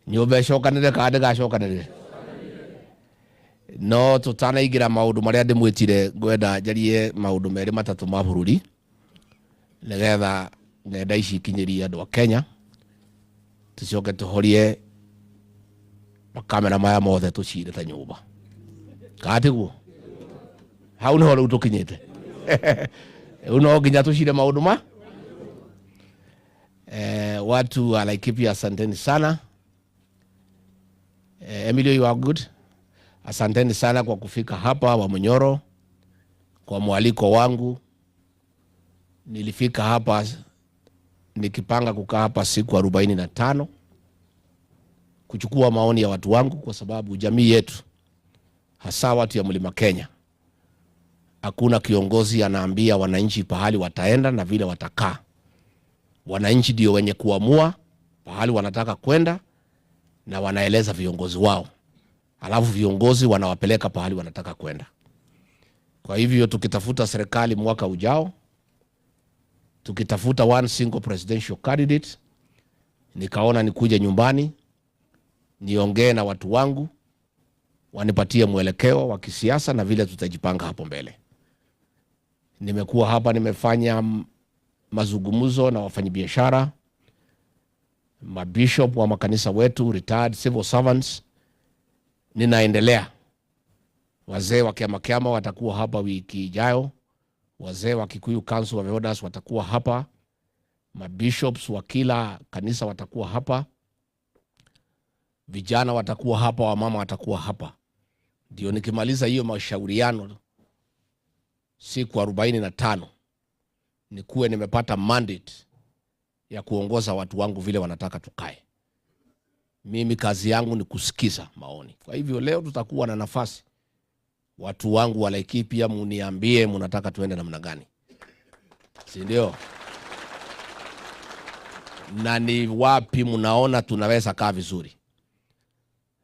Nyumba cokanire kandi gacokanire no tutanaingira maundu maria ndimwitire ngwenda njarie maundu meri matatu ma bururi nigetha ngenda ici ikinyirie andu a Kenya tucoke tuhorie makamera maya mothe tucire ta nyumba katiguo hau niho riu tukinyite uno nginya tucire maundu ma watu wa Laikipia, asanteni sana. Emilio, you are good. Asanteni sana kwa kufika hapa wa Munyoro kwa mwaliko wangu. Nilifika hapa nikipanga kukaa hapa siku 45 kuchukua maoni ya watu wangu, kwa sababu jamii yetu hasa watu ya Mlima Kenya, hakuna kiongozi anaambia wananchi pahali wataenda na vile watakaa. Wananchi ndio wenye kuamua pahali wanataka kwenda na wanaeleza viongozi wao, alafu viongozi wanawapeleka pahali wanataka kwenda. Kwa hivyo tukitafuta serikali mwaka ujao, tukitafuta one single presidential candidate, nikaona nikuje nyumbani niongee na watu wangu wanipatie mwelekeo wa kisiasa na vile tutajipanga hapo mbele. Nimekuwa hapa, nimefanya mazungumzo na wafanyabiashara, mabishop wa makanisa wetu, retired civil servants. Ninaendelea. Wazee wa kiama watakuwa hapa wiki ijayo. Wazee wa Kikuyu Council of Elders watakuwa hapa. Mabishops wa kila kanisa watakuwa hapa. Vijana watakuwa hapa, wamama watakuwa hapa. Ndio nikimaliza hiyo mashauriano siku 45 nikuwe nimepata mandate ya kuongoza watu wangu vile wanataka tukae. Mimi kazi yangu ni kusikiza maoni. Kwa hivyo leo tutakuwa na nafasi, watu wangu wa Laikipia, muniambie mnataka tuende namna gani, si ndio? Na ni wapi mnaona tunaweza kaa vizuri.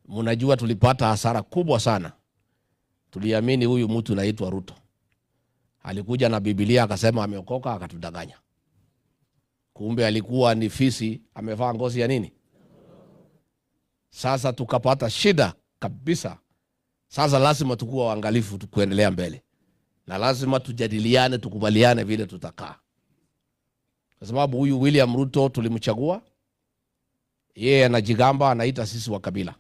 Mnajua tulipata hasara kubwa sana. Tuliamini huyu mtu anaitwa Ruto alikuja na Biblia akasema ameokoka, akatudanganya. Kumbe alikuwa ni fisi amevaa ngozi ya nini. Sasa tukapata shida kabisa. Sasa lazima tukue waangalifu kuendelea mbele, na lazima tujadiliane, tukubaliane vile tutakaa, kwa sababu huyu William Ruto tulimchagua yeye, anajigamba anaita sisi wa kabila.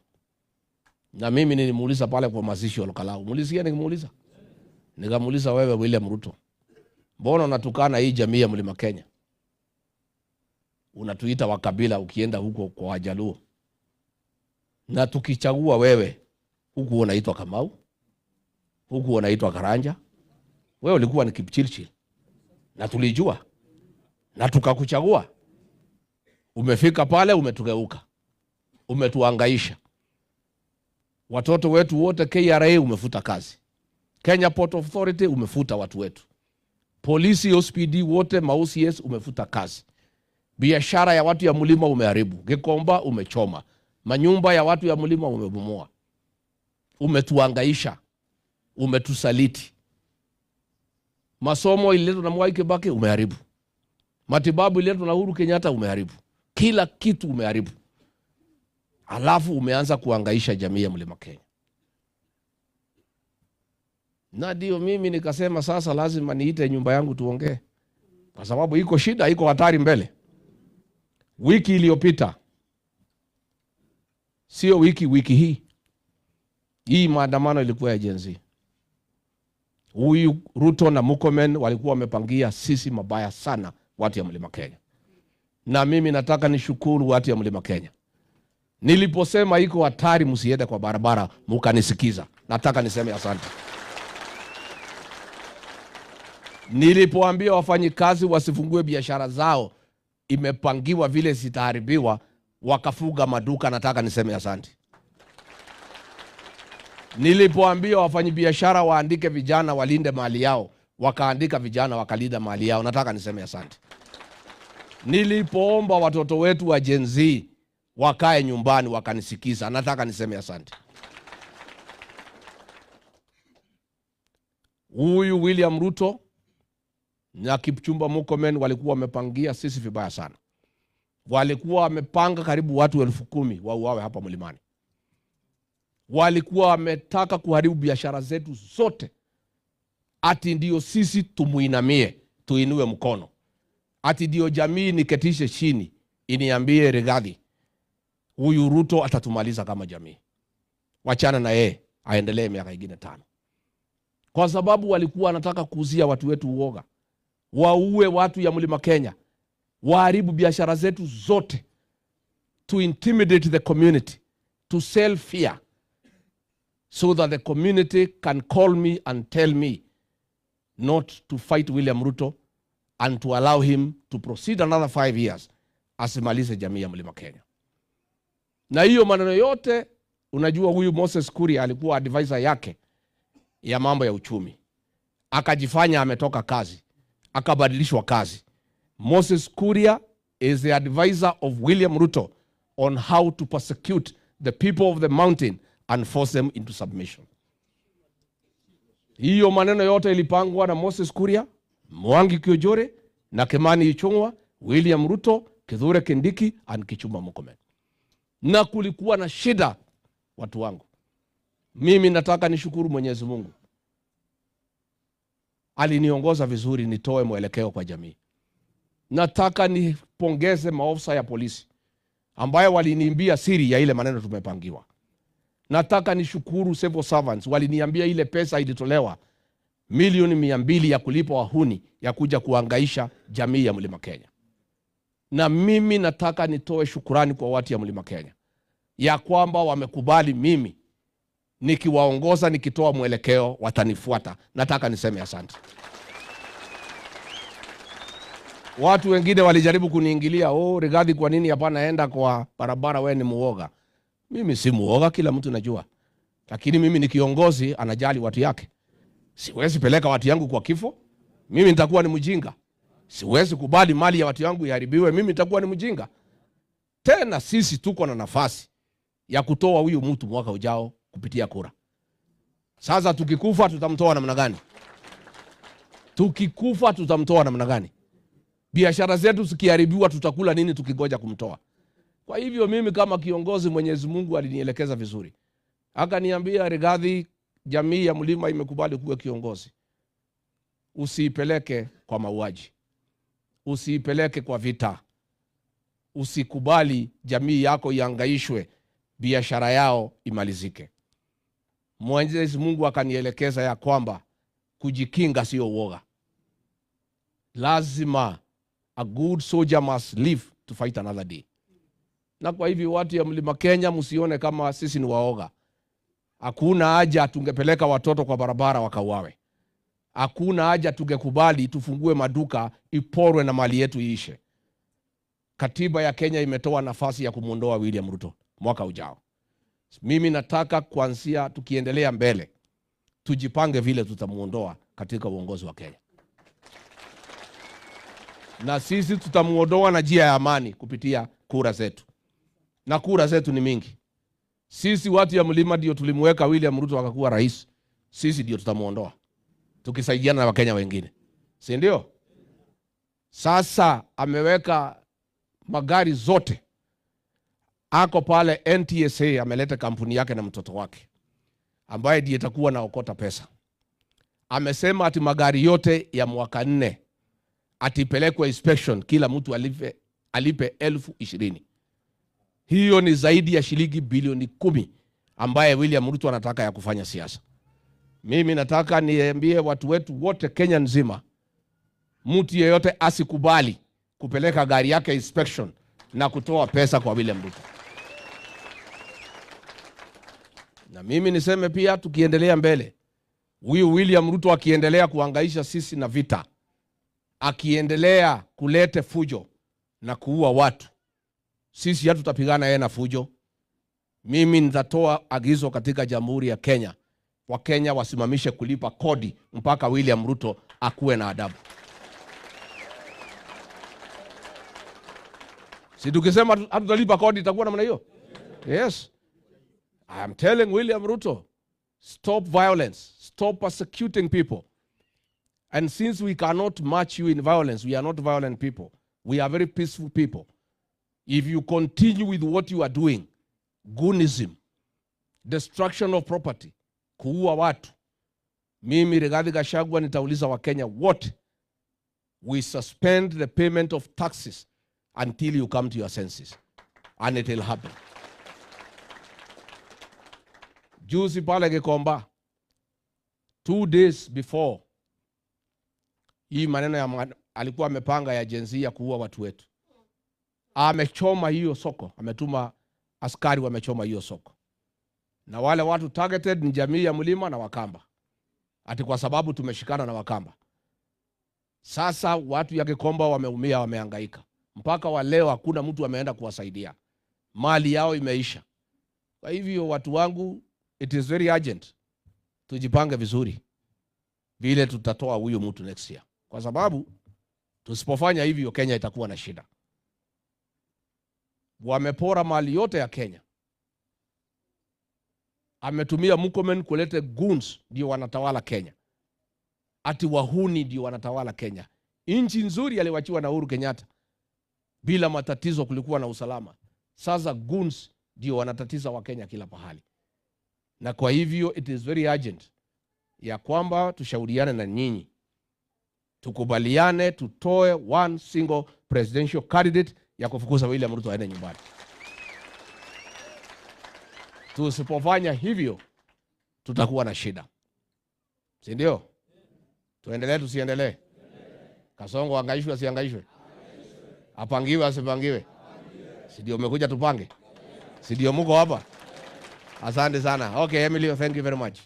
Na mimi nilimuuliza pale kwa mazishi ya Lokalau, mulisikia nikimuuliza, nikamuuliza, wewe William Ruto, mbona unatukana hii jamii ya Mlima Kenya? Unatuita wa kabila ukienda huko kwa Wajaluo, na tukichagua wewe huku unaitwa Kamau, huku unaitwa Karanja. Wewe ulikuwa ni Kipchirchir na tulijua na tukakuchagua. Umefika pale umetugeuka, umetuangaisha. Watoto wetu wote KRA umefuta kazi, Kenya Port Authority umefuta watu wetu, polisi OSPD wote ma-OCS umefuta kazi. Biashara ya watu ya mlima umeharibu, Gikomba umechoma, manyumba ya watu ya mlima umebomoa. Umetuangaisha, umetusaliti. Masomo ililetwa na Mwai Kibaki umeharibu, matibabu ililetwa na Uhuru Kenyatta umeharibu, kila kitu umeharibu. Alafu umeanza kuangaisha jamii ya Mlima Kenya. Na ndio mimi nikasema sasa lazima niite nyumba yangu tuongee, kwa sababu iko shida, iko hatari mbele. Wiki iliyopita, sio wiki hii maandamano ilikuwa ya Gen Z. Huyu Ruto na Murkomen walikuwa wamepangia sisi mabaya sana watu ya Mlima Kenya. Na mimi nataka nishukuru watu ya Mlima Kenya. Niliposema iko hatari msiende kwa barabara, mkanisikiza. Nataka niseme asante. Nilipoambia wafanyikazi wasifungue biashara zao, imepangiwa vile zitaharibiwa, wakafuga maduka, nataka niseme asante. Nilipoambia wafanyabiashara waandike vijana walinde mali yao, wakaandika vijana wakalinda mali yao, nataka niseme asante. Nilipoomba watoto wetu wa Gen Z wakae nyumbani, wakanisikiza, nataka niseme asante. Huyu William Ruto na Kipchumba Murkomen walikuwa wamepangia sisi vibaya sana. walikuwa wamepanga karibu watu 10,000 wauawe hapa mlimani. Walikuwa wametaka kuharibu biashara zetu zote, ati ndio sisi tumuinamie, tuinue mkono, ati ndio jamii niketishe chini iniambie Rigathi, huyu Ruto atatumaliza kama jamii, wachana na yeye aendelee miaka ingine 5. Kwa sababu walikuwa wanataka kuuzia watu wetu uoga, waue watu ya Mlima Kenya, waharibu biashara zetu zote, to intimidate the community, to sell fear, so that the community can call me and tell me not to fight William Ruto and to allow him to proceed another 5 years asimalize jamii ya Mlima Kenya. Na hiyo maneno yote, unajua huyu Moses Kuria alikuwa advisor yake ya mambo ya uchumi, akajifanya ametoka kazi, akabadilishwa kazi. Moses Kuria is the advisor of William Ruto on how to persecute the people of the mountain and force them into submission. Hiyo maneno yote ilipangwa na Moses Kuria, Mwangi Kiojore na Kimani Ichung'wa, William Ruto, Kithure Kindiki and Kipchumba Murkomen. Na kulikuwa na shida, watu wangu. Mimi nataka nishukuru Mwenyezi Mungu, aliniongoza vizuri nitoe mwelekeo kwa jamii. Nataka nipongeze maofisa ya polisi ambayo waliniambia siri ya ile maneno tumepangiwa. Nataka nishukuru civil servants, waliniambia ile pesa ilitolewa milioni 200 ya kulipa wahuni ya kuja kuangaisha jamii ya Mlima Kenya. Na mimi nataka nitoe shukurani kwa watu ya Mlima Kenya ya kwamba wamekubali mimi nikiwaongoza, nikitoa mwelekeo watanifuata. Nataka niseme asante. Watu wengine walijaribu kuniingilia, Rigathi, kwa nini hapa naenda kwa barabara, wewe ni muoga? Mimi si muoga, kila mtu najua. Lakini mimi ni kiongozi, anajali watu yake. Siwezi peleka watu yangu kwa kifo. Mimi nitakuwa ni mjinga. Siwezi kubali mali ya watu yangu iharibiwe. Mimi nitakuwa ni mjinga. Tena sisi tuko na nafasi ya kutoa huyu mtu mwaka ujao kupitia kura. Sasa tukikufa tutamtoa namna gani? Tukikufa tutamtoa namna gani? Biashara zetu zikiharibiwa tutakula nini tukigoja kumtoa? Kwa hivyo mimi kama kiongozi, Mwenyezi Mungu alinielekeza vizuri. Akaniambia, Rigathi, jamii ya Mlima imekubali kuwa kiongozi. Usiipeleke kwa mauaji. Usiipeleke kwa vita. Usikubali jamii yako ihangaishwe, biashara yao imalizike. Mwenyezi Mungu akanielekeza ya kwamba kujikinga sio uoga. Lazima, a good soldier must live to fight another day. Na kwa hivyo watu ya Mlima Kenya, msione kama sisi ni waoga. Hakuna haja tungepeleka watoto kwa barabara wakauawe. Hakuna haja tungekubali tufungue maduka iporwe na mali yetu iishe. Katiba ya Kenya imetoa nafasi ya kumuondoa William Ruto mwaka ujao. Mimi nataka kuanzia tukiendelea mbele, tujipange vile tutamuondoa katika uongozi wa Kenya. Na sisi tutamuondoa na njia ya amani kupitia kura zetu. Na kura zetu ni mingi. Sisi watu ya Mlima ndio tulimweka William Ruto akakuwa rais. Sisi ndio tutamuondoa, tukisaidiana na Wakenya wengine. Si ndio? Sasa ameweka magari zote. Ako pale NTSA ameleta kampuni yake na mtoto wake, ambaye ndiye atakuwa naokota pesa. Amesema ati magari yote ya mwaka 4 atipelekwe inspection, kila mtu alipe 20,000. Hiyo ni zaidi ya shilingi bilioni 10 ambaye William Ruto anataka ya kufanya siasa. Mimi nataka niambie watu wetu wote Kenya nzima, mtu yeyote asikubali kupeleka gari yake inspection na kutoa pesa kwa William Ruto. Na mimi niseme pia, tukiendelea mbele, huyu William Ruto akiendelea kuhangaisha sisi na vita, akiendelea kulete fujo na kuua watu, sisi hatutapigana yeye na fujo. Mimi nitatoa agizo katika Jamhuri ya Kenya, Wakenya wasimamishe kulipa kodi mpaka William Ruto akuwe na adabu. Si tukisema hatutalipa kodi itakuwa namna hiyo? Yes. I am telling William Ruto, stop violence, stop persecuting people. And since we cannot match you in violence, we are not violent people. We are very peaceful people. If you continue with what you are doing, goonism, destruction of property, kuua watu, mimi Rigathi Gachagua nitauliza Wakenya wote, we suspend the payment of taxes until you come to your senses. And it will happen. Juzi pale Gikomba, 2 days before hii maneno ya alikuwa amepanga ya jenzi ya kuua watu wetu, amechoma hiyo soko, ametuma askari wamechoma hiyo soko, na wale watu targeted ni jamii ya Mlima na Wakamba, ati kwa sababu tumeshikana na Wakamba. Sasa watu ya Gikomba wameumia, wamehangaika, mpaka wa leo hakuna mtu ameenda kuwasaidia, mali yao imeisha. Kwa hivyo watu wangu, it is very urgent, tujipange vizuri vile tutatoa huyo mtu next year, kwa sababu tusipofanya hivyo Kenya itakuwa na shida. Wamepora mali yote ya Kenya. Ametumia Murkomen kulete goons ndio wanatawala Kenya. Ati wahuni ndio wanatawala Kenya. Nchi nzuri aliwachiwa na Uhuru Kenyatta, bila matatizo, kulikuwa na usalama. Sasa goons ndio wanatatiza wa Kenya kila pahali. Na kwa hivyo it is very urgent ya kwamba tushauriane na nyinyi, tukubaliane tutoe one single presidential candidate ya kufukuza William Ruto aende nyumbani. Tusipofanya hivyo tutakuwa na shida. Si ndio? Tuendelee tusiendelee? Kasongo angaishwe asiangaishwe? Apangiwe asipangiwe? Si ndio umekuja tupange? Si ndio mko hapa? Asante sana. Okay, Emilio, thank you very much.